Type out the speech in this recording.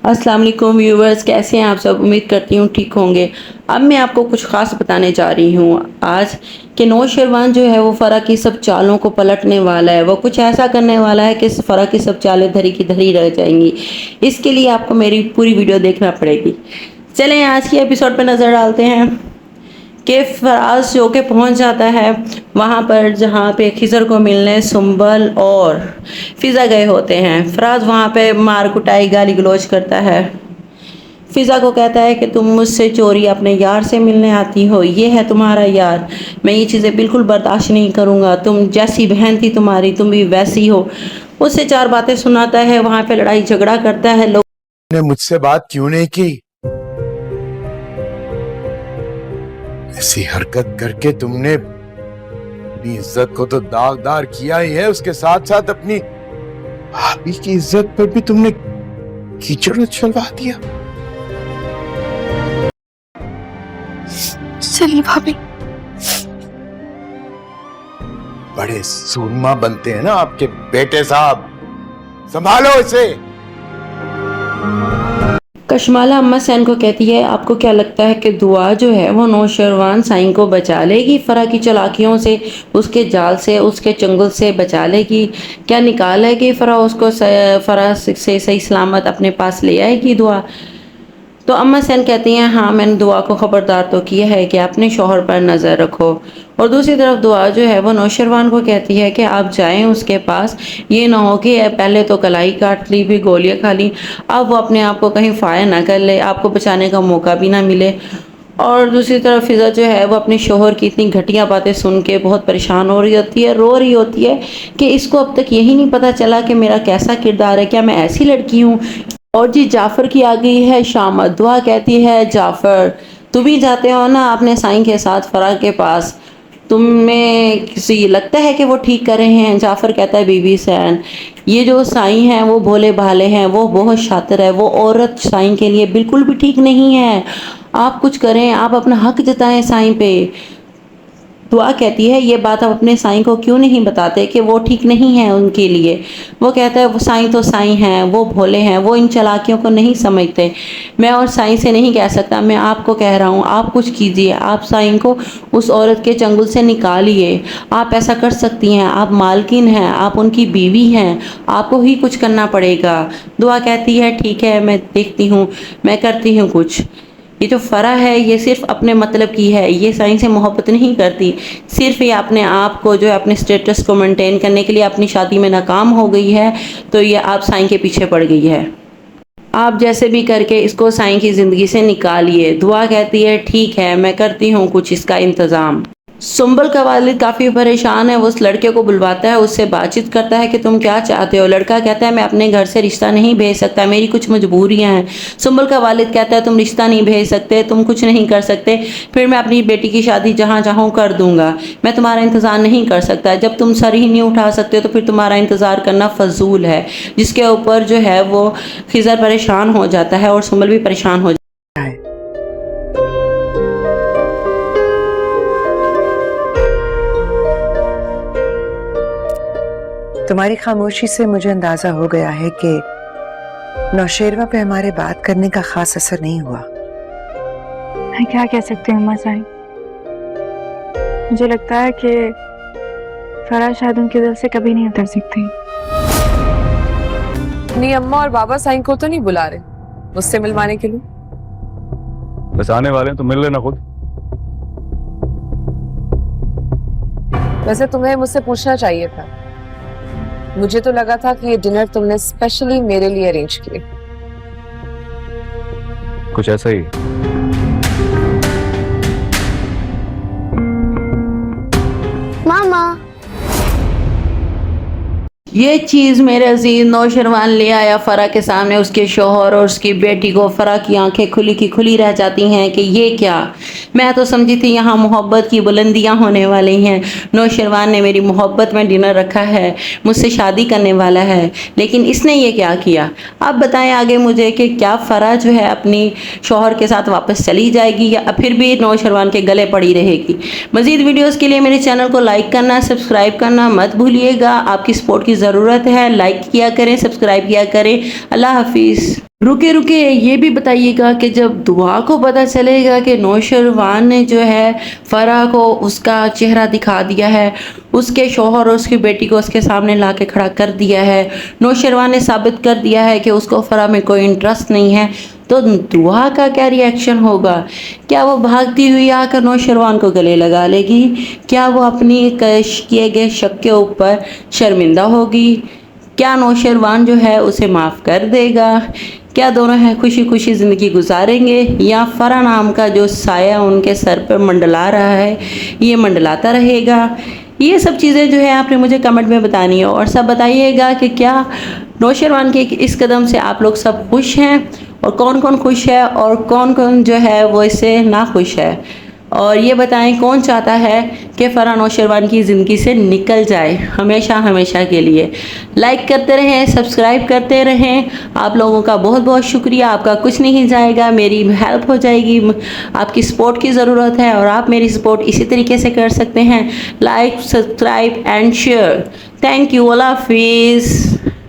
अस्सलाम वालेकुम व्यूवर्स, कैसे हैं आप सब। उम्मीद करती हूँ ठीक होंगे। अब मैं आपको कुछ ख़ास बताने जा रही हूँ आज कि नौशरवान जो है वो फ़रा की सब चालों को पलटने वाला है। वो कुछ ऐसा करने वाला है कि फ़रा की सब चालें धरी की धरी रह जाएंगी। इसके लिए आपको मेरी पूरी वीडियो देखना पड़ेगी। चलें आज की एपिसोड पर नज़र डालते हैं कि फराज जो के पहुंच जाता है वहाँ पर जहाँ पे खिज़र को मिलने सुंबल और फ़िज़ा गए होते हैं। फराज वहाँ पे मार कुटाई गाली गलौज करता है। फ़िज़ा को कहता है कि तुम मुझसे चोरी अपने यार से मिलने आती हो, ये है तुम्हारा यार, मैं ये चीज़ें बिल्कुल बर्दाश्त नहीं करूँगा, तुम जैसी बहन थी तुम्हारी तुम भी वैसी हो। उससे चार बातें सुनाता है, वहाँ पे लड़ाई झगड़ा करता है। लोग ने मुझसे बात क्यों नहीं की? ऐसी हरकत करके तुमने अपनी इज्जत को तो दागदार किया ही है, उसके साथ साथ अपनी भाभी की इज्जत पर भी तुमने कीचड़ उछलवा दिया। चलिए भाभी। बड़े सूरमा बनते हैं ना आपके बेटे साहब, संभालो इसे। कशमाला अम्मा सैन को कहती है, आपको क्या लगता है कि दुआ जो है वो नौशरवान साईं को बचा लेगी? फ़रा की चालाकियों से, उसके जाल से, उसके चंगुल से बचा लेगी? क्या निकाल है कि फ़रा उसको फ़रा से सही सलामत अपने पास ले आएगी दुआ? तो अम्मा सैन कहती हैं, हाँ मैंने दुआ को ख़बरदार तो किया है कि अपने शौहर पर नज़र रखो। और दूसरी तरफ दुआ जो है वो नौशरवान को कहती है कि आप जाएं उसके पास, ये ना हो कि पहले तो कलाई काट ली फिर गोलियां खा ली, अब वो अपने आप को कहीं फायर ना कर ले, आपको बचाने का मौका भी ना मिले। और दूसरी तरफ फ़िज़ा जो है वो अपने शोहर की इतनी घटिया बातें सुन के बहुत परेशान हो रही होती है, रो रही होती है कि इसको अब तक यही नहीं पता चला कि मेरा कैसा किरदार है, क्या मैं ऐसी लड़की हूँ। और जी जाफ़र की आ गई है शामत। दुआ कहती है, जाफ़र तुम भी जाते हो ना अपने साईं के साथ फ़रा के पास, तुम्हें किसी लगता है कि वो ठीक कर रहे हैं? जाफ़र कहता है, बीबी सैन ये जो साईं हैं वो भोले भाले हैं, वो बहुत शातिर है, वो औरत साईं के लिए बिल्कुल भी ठीक नहीं है। आप कुछ करें, आप अपना हक जताएं साईं पे। दुआ कहती है, ये बात आप अपने साईं को क्यों नहीं बताते कि वो ठीक नहीं है उनके लिए? वो कहता है, वो साईं तो साईं हैं, वो भोले हैं, वो इन चालाकियों को नहीं समझते। मैं और साईं से नहीं कह सकता, मैं आपको कह रहा हूँ, आप कुछ कीजिए, आप साईं को उस औरत के चंगुल से निकालिए। आप ऐसा कर सकती हैं, आप मालकिन हैं, आप उनकी बीवी हैं, आपको ही कुछ करना पड़ेगा। दुआ कहती है, ठीक है मैं देखती हूँ, मैं करती हूँ कुछ। ये जो फ़रा है ये सिर्फ अपने मतलब की है, ये साईं से मोहब्बत नहीं करती, सिर्फ ये अपने आप को जो है अपने स्टेटस को मेंटेन करने के लिए अपनी शादी में नाकाम हो गई है, तो ये आप साईं के पीछे पड़ गई है। आप जैसे भी करके इसको साईं की ज़िंदगी से निकालिए। दुआ कहती है, ठीक है मैं करती हूँ कुछ इसका इंतज़ाम। सुंबल का वालिद काफ़ी परेशान है, वो उस लड़के को बुलवाता है, उससे बातचीत करता है कि तुम क्या चाहते हो। लड़का कहता है, मैं अपने घर से रिश्ता नहीं भेज सकता, मेरी कुछ मजबूरियां हैं। सुंबल का वालिद कहता है, तुम रिश्ता नहीं भेज सकते, तुम कुछ नहीं कर सकते, फिर मैं अपनी बेटी की शादी जहाँ चाहूँ कर दूंगा, मैं तुम्हारा इंतज़ार नहीं कर सकता। जब तुम सर ही नहीं उठा सकते तो फिर तुम्हारा इंतज़ार करना फजूल है। जिसके ऊपर जो है वो खिज़र परेशान हो जाता है और सुंबल भी परेशान हो जाता है। तुम्हारी खामोशी से मुझे अंदाजा हो गया है कि नौशेरवा पे हमारे बात करने का खास असर नहीं हुआ। मैं क्या कह सकती हूँ अम्मा साईं, मुझे लगता है कि फ़रा शायद उनके दिल से कभी नहीं उतर सकती। अपनी अम्मा और बाबा साईं को तो नहीं बुला रहे मुझसे मिलवाने के लिए? बस आने वाले हैं तो मिल लेना खुद। वैसे तुम्हें मुझसे पूछना चाहिए था, मुझे तो लगा था कि ये डिनर तुमने स्पेशली मेरे लिए अरेंज किए। कुछ ऐसा ही। मामा ये चीज़ मेरे अजीज नौशरवान ले आया फ़रा के सामने। उसके शोहर और उसकी बेटी को फ़रा की आंखें खुली की खुली रह जाती हैं कि ये क्या, मैं तो समझी थी यहाँ मोहब्बत की बुलंदियाँ होने वाली हैं। नौशरवान ने मेरी मोहब्बत में डिनर रखा है, मुझसे शादी करने वाला है, लेकिन इसने ये क्या किया? आप बताएं आगे मुझे कि क्या फ़रा जो है अपनी शोहर के साथ वापस चली जाएगी या फिर भी नौशरवान के गले पड़ी रहेगी? मज़ीद वीडियोज़ के लिए मेरे चैनल को लाइक करना, सब्सक्राइब करना मत भूलिएगा। आपकी सपोर्ट की ज़रूरत है, लाइक किया करें, सब्सक्राइब किया करें। अल्लाह हाफिज़। रुके रुके ये भी बताइएगा कि जब दुआ को पता चलेगा कि नौशरवान ने जो है फ़रा को उसका चेहरा दिखा दिया है, उसके शौहर और उसकी बेटी को उसके सामने ला के खड़ा कर दिया है, नौशरवान ने साबित कर दिया है कि उसको फ़रा में कोई इंटरेस्ट नहीं है, तो दुआ का क्या रिएक्शन होगा? क्या वो भागती हुई आकर नौशरवान को गले लगा लेगी? क्या वो अपनी किए गए शक के ऊपर शर्मिंदा होगी? क्या नौशरवान जो है उसे माफ़ कर देगा? क्या दोनों हैं खुशी खुशी ज़िंदगी गुजारेंगे, या फ़रा नाम का जो साया उनके सर पर मंडला रहा है ये मंडलाता रहेगा? ये सब चीज़ें जो है आपने मुझे कमेंट में बतानी है, और सब बताइएगा कि क्या नौशरवान के इस कदम से आप लोग सब खुश हैं, और कौन कौन खुश है और कौन कौन जो है वो इससे ना खुश है। और ये बताएं कौन चाहता है कि फ़रा नौशरवान की ज़िंदगी से निकल जाए हमेशा हमेशा के लिए। लाइक करते रहें, सब्सक्राइब करते रहें। आप लोगों का बहुत बहुत शुक्रिया, आपका कुछ नहीं जाएगा, मेरी हेल्प हो जाएगी। आपकी सपोर्ट की ज़रूरत है और आप मेरी सपोर्ट इसी तरीके से कर सकते हैं, like, subscribe and share. Thank you, अल्लाह हाफिज़।